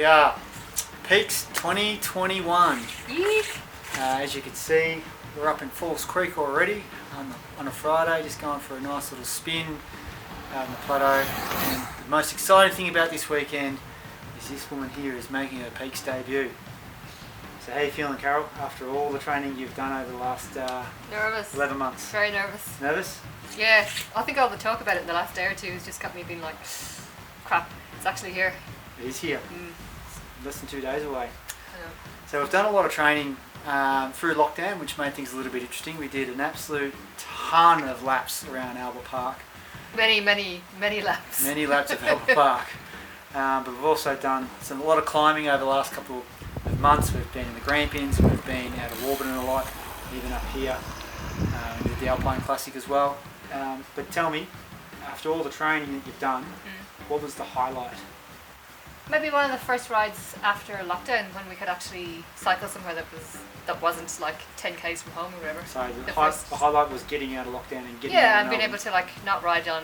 we are. Peaks 2021. Yeet. As you can see, we're up in Falls Creek already on a Friday, just going for a nice little spin out in the plateau. And the most exciting thing about this weekend is this woman here is making her Peaks debut. So how are you feeling, Carol, after all the training you've done over the last Nervous. 11 months? Very nervous. Nervous? Yeah, I think all the talk about it in the last day or two has just got me being like, crap, it's actually here. It is here. It's less than 2 days away. I know. So we've done a lot of training through lockdown, which made things a little bit interesting. We did an absolute ton of laps around Albert Park. Many laps. Many laps of Albert Park. But we've also done a lot of climbing over the last couple of months. We've been in the Grampians, we've been out of Warburton a lot, even up here. We did the Alpine Classic as well. But tell me, after all the training that you've done, what was the highlight? Maybe one of the first rides after lockdown when we could actually cycle somewhere that wasn't like 10 k's from home or whatever. So the highlight was getting out of lockdown and getting yeah, out and being able to like not ride on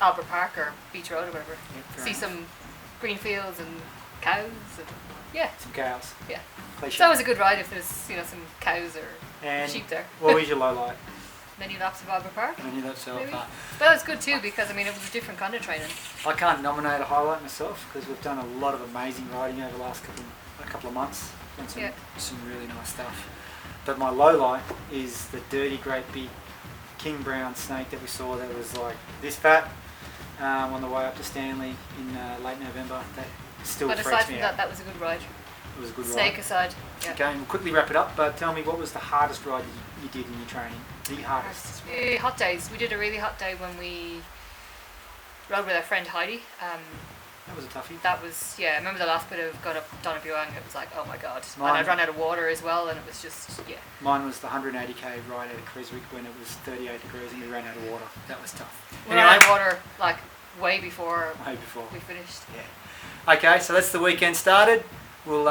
Albert Park or Beach Road or whatever. Yep, See some green fields and cows and yeah. Some cows. Yeah. Cliche. It's always a good ride if there's some cows or And sheep there. what was your low light? Many laps of Albert Park. Many laps of Albert Maybe. Park. But it was good too because I mean it was a different kind of training. I can't nominate a highlight myself because we've done a lot of amazing riding over the last couple of months. Done some really nice stuff. But my low light is the dirty, great big king brown snake that we saw that was like this fat on the way up to Stanley in late November. That still But freaks aside me from out. that was a good ride. It was a good Snake ride. aside. Yeah. Okay, we'll quickly wrap it up, but tell me, what was the hardest ride that you did in your training? The hardest? Hot days. We did a really hot day when we rode with our friend Heidi. That was a toughie. That was, yeah, I remember the last bit of got up Donabuang, it was like, oh my god. Mine- And I'd run out of water as well, and it was just, yeah. Mine was the 180k ride out of Creswick when it was 38 degrees and we ran out of water. That was tough. We ran out of water, like, way before we finished. Yeah. Okay, so that's the weekend started. We'll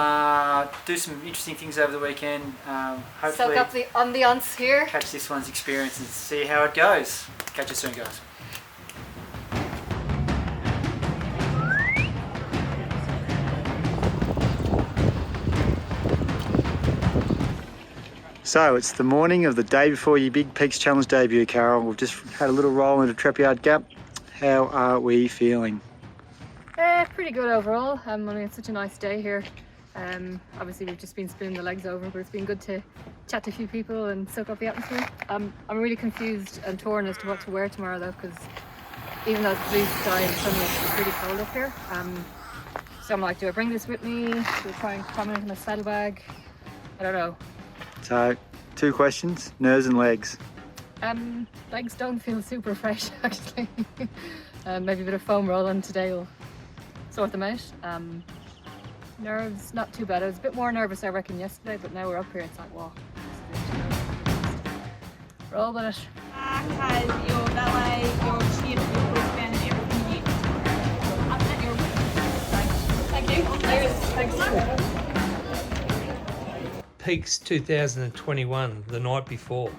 do some interesting things over the weekend. Hopefully Soak up the ambiance here. catch this one's experience and see how it goes. Catch you soon, guys. So it's the morning of the day before your Big Peaks Challenge debut, Carol. We've just had a little roll into Trap Gap. How are we feeling? Pretty good overall. I mean, it's such a nice day here. Obviously we've just been spinning the legs over, but it's been good to chat to a few people and soak up the atmosphere. I'm really confused and torn as to what to wear tomorrow though, because even though it's blue sky and sunny, it's pretty cold up here. So I'm like, do I bring this with me? Do I try and cram it into my saddlebag? I don't know. So, 2 questions, nerves and legs. Legs don't feel super fresh actually. Maybe a bit of foam roll on today will sort them out. Nerves, not too bad. I was a bit more nervous I reckon yesterday, but now we're up here, it's like, wow. Roll with it. Has your ballet, your chin, your wristband, and everything you up at your Thank you. Thanks. Peaks 2021, the night before.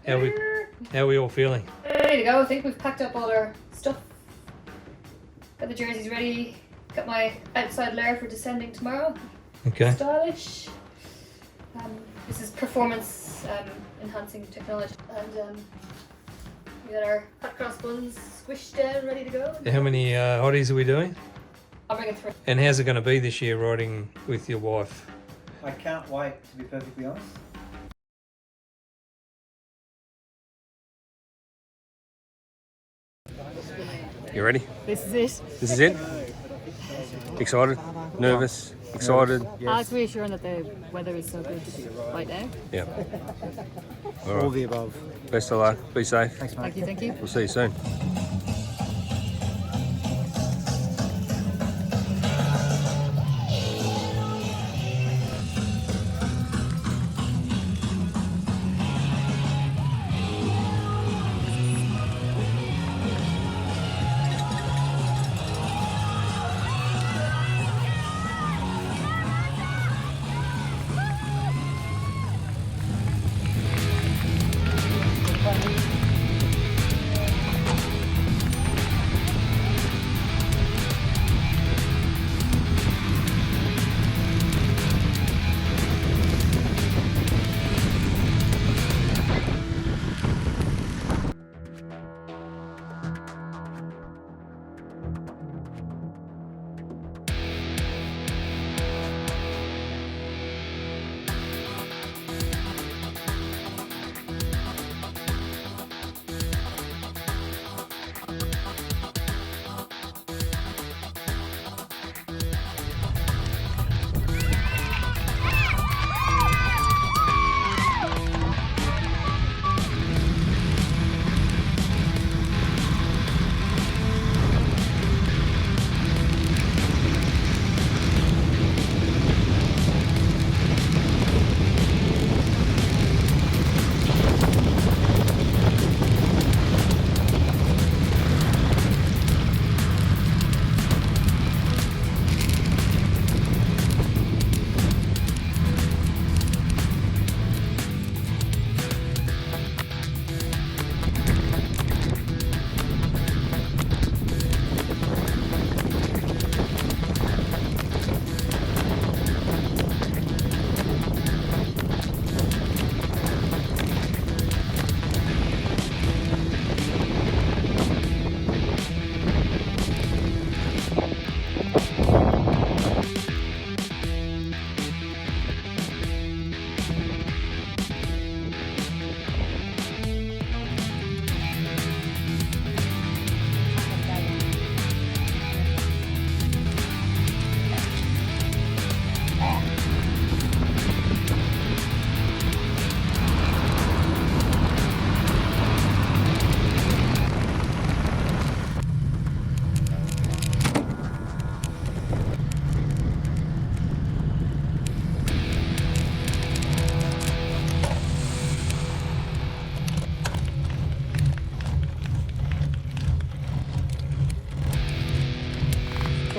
How are we all feeling? Ready to go. I think we've packed up all our stuff. Got the jerseys ready. Got my outside layer for descending tomorrow. Okay. Stylish. This is performance enhancing technology. And we got our hot cross buns squished down, ready to go. How many hotties are we doing? I'll bring it through. And how's it going to be this year riding with your wife? I can't wait, to be perfectly honest. You ready? This is it. This is it? Excited? Nervous? Excited? It's reassuring that the weather is so good right now. Yeah. All the above. Best of luck. Be safe. Thanks, mate. Thank you, thank you. We'll see you soon.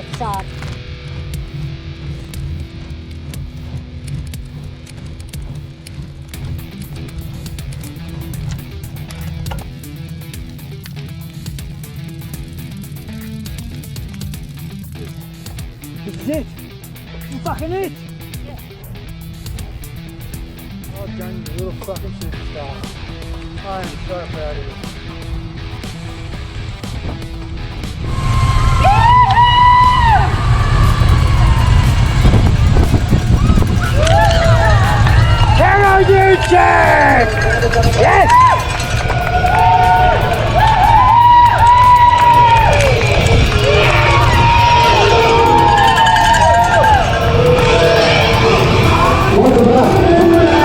Get shot. This is it. This is fucking it. Oh, John, you little fucking superstar. I am so proud of you. Can you check? Yes!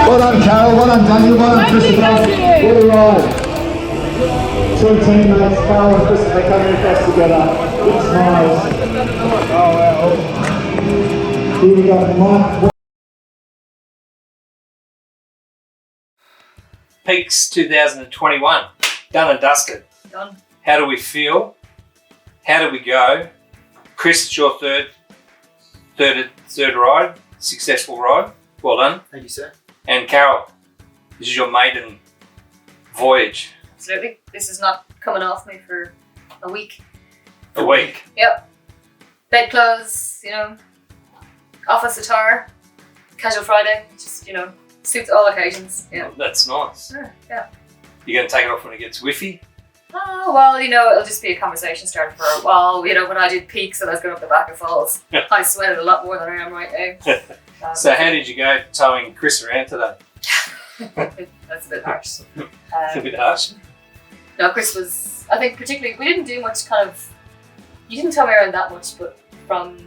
Well done, Carol. Well done, Daniel. Well done, Christopher. What a ride. Two teammates, Carol and Christopher, coming across together. Big smiles. Oh, wow. Here we go, Mike. Peaks 2021, done and dusted. Done. How do we feel? How do we go? Chris, it's your third ride, successful ride. Well done. Thank you, sir. And Carol, this is your maiden voyage. Absolutely. This is not coming off me for a week. A week. Yep. Bedclothes, office attire, casual Friday, just, suits all occasions. Yeah. Oh, that's nice. Sure, yeah. You're going to take it off when it gets whiffy? Oh, well, it'll just be a conversation starter for a while. When I did peaks and I was going up the back of falls, I sweated a lot more than I am right now. So how did you go towing Chris around today? That's a bit harsh. It's a bit harsh. No, Chris was, I think particularly, we didn't do much you didn't tow me around that much, but from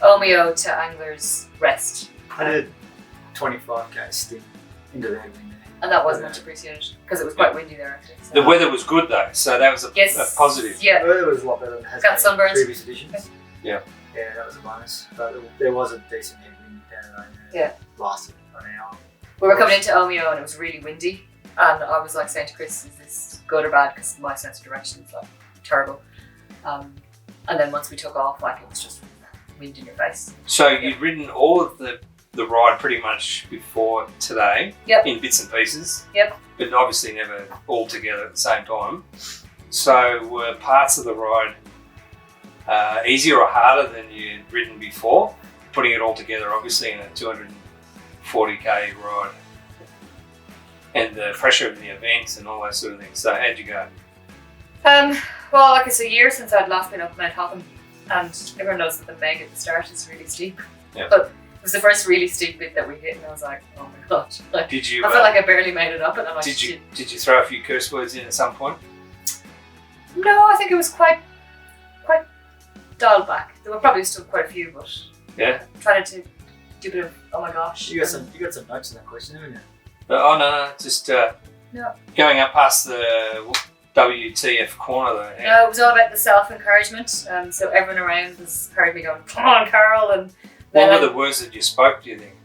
Omeo to Angler's Rest. I did 25k stint into the headwind there. And that wasn't much appreciated because it was quite windy there actually. So. The weather was good though, so that was a positive. Yeah. The weather was a lot better than it has Got been sunburns. in previous editions. Yeah. Yeah, that was a bonus. But there was a decent headwind down around there. Yeah. Lasted an hour. We were coming into Omeo and it was really windy. And I was like saying to Chris, is this good or bad? Because my sense of direction is like terrible. And then once we took off, it was just wind in your face. So you'd ridden all of the ride pretty much before today. Yep. In bits and pieces. Yep. But obviously never all together at the same time. So were parts of the ride easier or harder than you'd ridden before? Putting it all together, obviously, in a 240k ride. And the pressure of the events and all that sort of thing. So how'd you go? Well, it's a year since I'd last been up Mount Hotham, and everyone knows that the Meg at the start is really steep. Yeah. But it was the first really steep bit that we hit, and I was like, oh my god! Did you? I felt like I barely made it up, and I'm like, did you throw a few curse words in at some point? No, I think it was quite dialed back. There were probably still quite a few, but yeah, trying to do a bit of oh my gosh. You got some notes in that question, haven't you? Oh no, just No. going up past the WTF corner though. Yeah. No, it was all about the self-encouragement. So everyone around heard me going, come on, Carol. And What were the words that you spoke, do you think,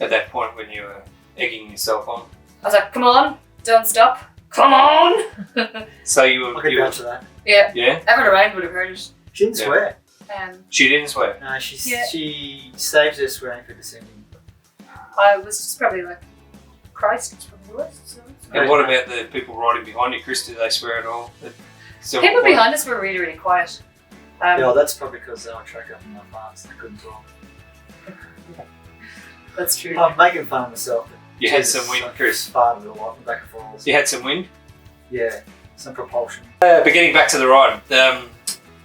at that point when you were egging yourself on? I was like, come on, don't stop. Come on. So you were. I could vouch for that. Yeah. Yeah. Everyone around would have heard it. She didn't Yeah. swear. She didn't swear. No, Yeah. she saves her swearing for descending. I was just probably like, Christ, it's probably the worst. So it's And what about the people riding behind you, Chris? Did they swear at all? people behind us were really, really quiet. Yeah, that's probably because they were track up in my farms and I couldn't talk. That's true. I'm making fun of myself. You had some wind, Chris. Part of the life, back and falls. You had some wind. Yeah, some propulsion. But getting back to the ride,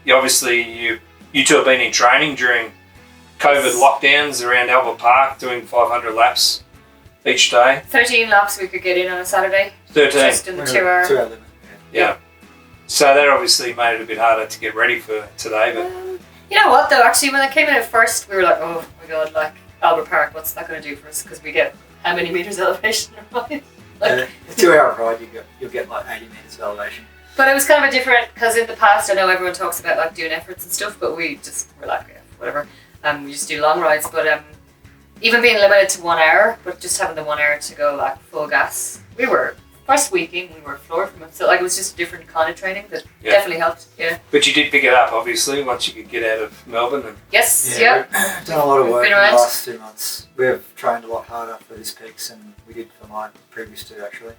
you two have been in training during COVID lockdowns around Albert Park, doing 500 laps each day. 13 laps we could get in on a Saturday. 13. Just in the 2 hour. 2 hour limit. Yeah. So that obviously made it a bit harder to get ready for today. But You know what though, actually when I came in at first, we were like, oh my god, like Albert Park, what's that going to do for us? Because we get how many meters elevation? Like, The 2 hour ride, you'll get like 80 metres of elevation. but it was kind of a different, because in the past, I know everyone talks about like doing efforts and stuff, but we just were like, yeah, whatever. We just do long rides, but even being limited to 1 hour, but just having the 1 hour to go like full gas, we were first week in we were floored from it. So like it was just a different kind of training that Yeah. definitely helped. Yeah. But you did pick it up, obviously, once you could get out of Melbourne. And Yes. Yeah. We've done a lot of We've work in been the around. last 2 months. We've trained a lot harder for this peaks than we did for my previous 2 actually.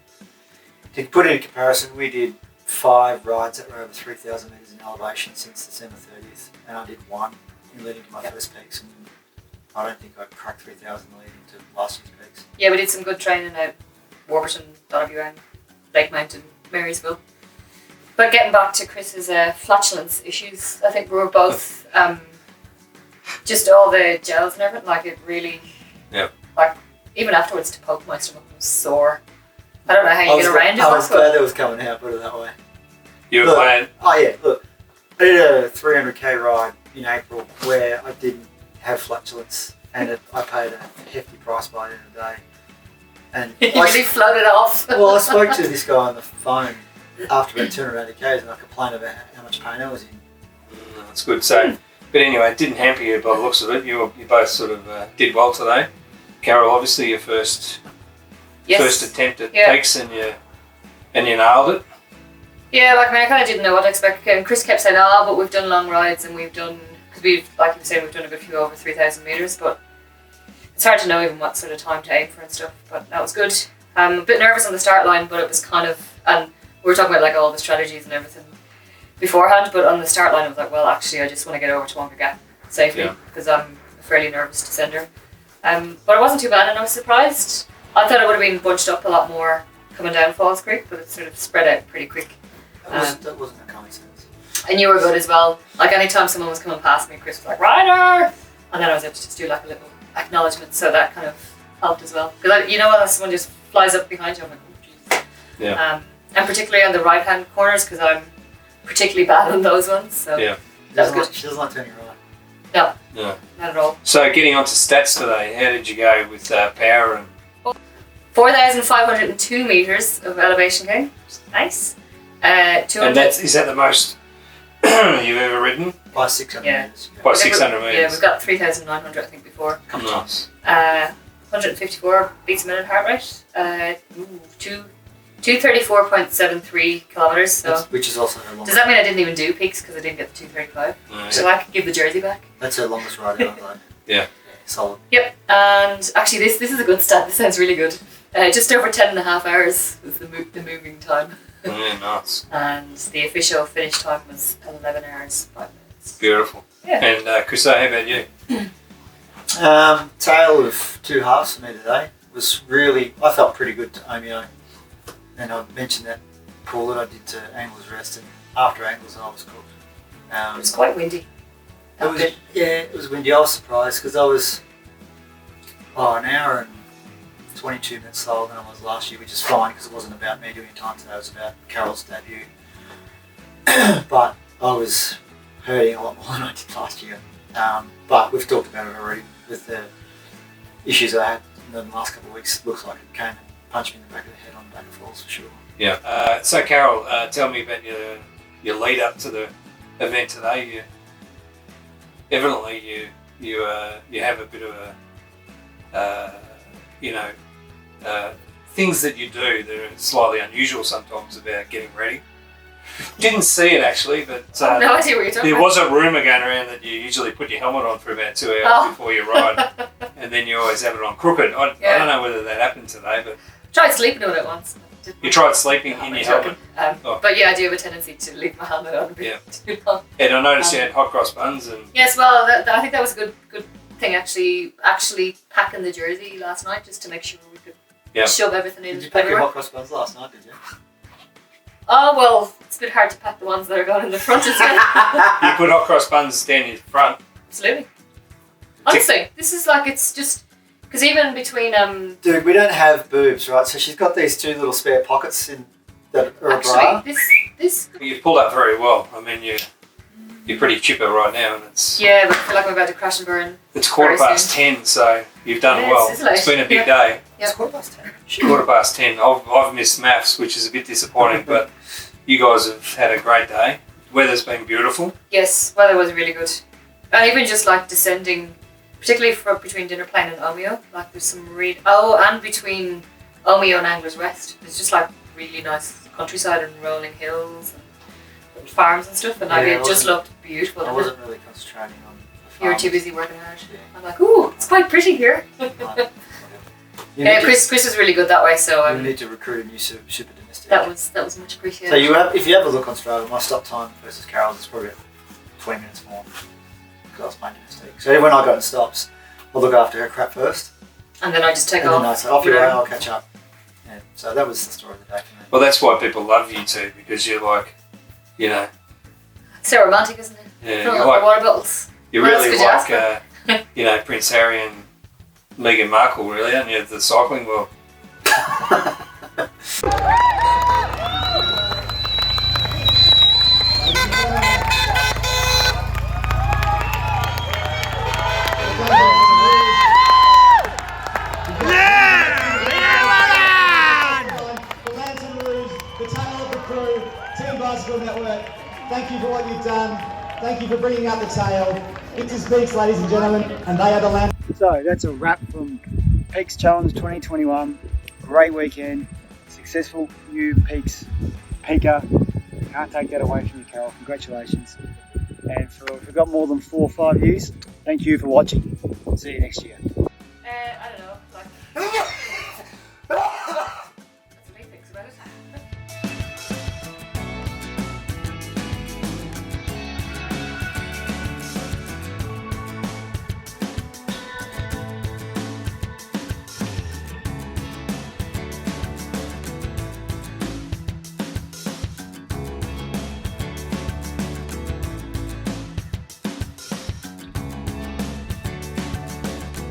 To put it in comparison, we did 5 rides that were over 3,000 metres in elevation since December 30th, and I did 1 in leading to my first peaks, and I don't think I cracked 3,000 leading to last year's peaks. Yeah, we did some good training at Warburton, Donoghue, Lake Mountain, Marysville. But getting back to Chris's flatulence issues, I think we were both just all the gels and everything. Like it really, Yeah. Like even afterwards, to poke my stomach was sore. I don't know how you get around it. I was but glad it was coming out, put it that way. you were Look, playing. Oh yeah, look, I did a 300k ride in April where I didn't have flatulence, and I paid a hefty price by the end of the day. And you really floated off. well, I spoke to this guy on the phone after about 280k's, and I complained about how much pain I was in. That's good. So, but anyway, it didn't hamper you by the looks of it. You both sort of did well today. Carol, obviously your first attempt at peaks, and you nailed it. Yeah, like I mean, I kind of didn't know what to expect. Chris kept saying, "Oh, but we've done long rides and we've done because we've, like you were saying, we've done a good few over 3,000 meters, but it's hard to know even what sort of time to aim for and stuff." But that was good. A bit nervous on the start line, but it was kind of, and we were talking about like all the strategies and everything beforehand. But on the start line, I was like, well, actually, I just want to get over to Wonga Gap safely because I'm a fairly nervous descender. But it wasn't too bad, and I was surprised. I thought it would have been bunched up a lot more coming down Falls Creek, but it sort of spread out pretty quick. That wasn't a coincidence. And you were good as well. Like anytime someone was coming past me, Chris was like, "Ryder!" And then I was able to just do like a little acknowledgement, so that kind of helped as well. Because you know when someone just flies up behind you, I'm like, "Oh jeez." Yeah. And particularly on the right hand corners, because I'm particularly bad on those ones. So Yeah. that was good. She doesn't like turning right. No, No. not at all. So getting onto stats today, how did you go with power and? 4,502 meters of elevation gain. Nice. 200. And is that the most you've ever ridden? By 600 Yeah. metres. By We've 600 Yeah, metres. we've got 3,900 I think before. Nice. 154 beats a minute heart rate. 234.73 kilometers. So Which is also her does longest. that mean I didn't even do peaks because I didn't get the 235? No, So I could give the jersey back. That's her longest ride ever, though. Yeah. Solid. Yep. And actually, this is a good stat. This sounds really good. Just over 10 and a half hours was the moving time, Yeah, nice. and the official finish time was 11 hours 5 minutes. Beautiful. Yeah. And Chris, how about you? Tale of 2 halves for me today was really, I felt pretty good to Omeo. And I mentioned that call that I did to Angler's Rest, and after Angler's I was cooked. It was quite windy. It was, it was windy. I was surprised because I was an hour and 22 minutes slower than I was last year, which is fine because it wasn't about me doing time today, it was about Carol's debut. But I was hurting a lot more than I did last year. But we've talked about it already with the issues I had in the last couple of weeks. It looks like it came and punched me in the back of the head on Banner Falls for sure. Yeah. So Carol, tell me about your lead up to the event today. Evidently you have a bit of a things that you do that are slightly unusual sometimes about getting ready. Didn't see it actually, but I have no idea what you're talking there about. was a rumour going around that you usually put your helmet on for about 2 hours before you ride, and then you always have it on crooked. I don't know whether that happened today, but Tried sleeping on it once. you tried sleeping in your helmet. But yeah, I do have a tendency to leave my helmet on a bit too long. And I noticed you had hot cross buns and Yes, well, I think that was a good thing actually packing the jersey last night just to make sure we could shove everything in. Did you pack your everywhere. hot cross buns last night, did you? Oh well, it's a bit hard to pack the ones that are going in the front as well. you put hot cross buns down in front. Absolutely. Honestly, this is like it's just because even between Dude, we don't have boobs, right? So she's got these 2 little spare pockets in that are a bra. actually this You've pulled up very well. I mean, you're pretty chipper right now, and it's yeah, but I feel like I'm about to crash and burn. it's 10:15, so you've done Yeah, well. it's late. It's been a big Yeah. day. Yep. It's 10:15. 10:15. I've missed maths, which is a bit disappointing, but you guys have had a great day. Weather's been beautiful. Yes, weather was really good, and even just like descending, particularly between Dinner Plain and Omeo, like there's some and between Omeo and Angler's Rest, there's just like really nice countryside and rolling hills and farms and stuff, and Yeah, it just looked beautiful. I didn't wasn't it? really concentrating on the You were too farms. busy working hard. Yeah. I'm like, ooh, it's quite pretty here. You Yeah, need to- Chris was really good that way, so we need to recruit a new super domestic. that was much appreciated. So if you have a look on Strava, my stop time versus Carol's is probably 20 minutes more because I was playing domestic. So when I go and stops, I'll look after her crap first, and then I just take and off. then I say, off your way, I'll catch up. Yeah. So that was the story of the day for me. Well, that's why people love you too, because you're like, you know, So romantic, isn't it? yeah, Filling you're up the like, water bottles. you're What else really could you like, ask you know, Prince Harry and Meghan Markle, really, aren't you? The cycling world. The Lantern Rouge, the tail of the crew, Team Bicycle Network, thank you for what you've done. Thank you for bringing up the tail. Victor speaks, ladies and gentlemen, and they are the Lantern. So that's a wrap from Peaks Challenge 2021. Great weekend, successful new Peaks peaker. Can't take that away from you, Carol. Congratulations. And if we've got more than 4 or 5 views, thank you for watching. See you next year.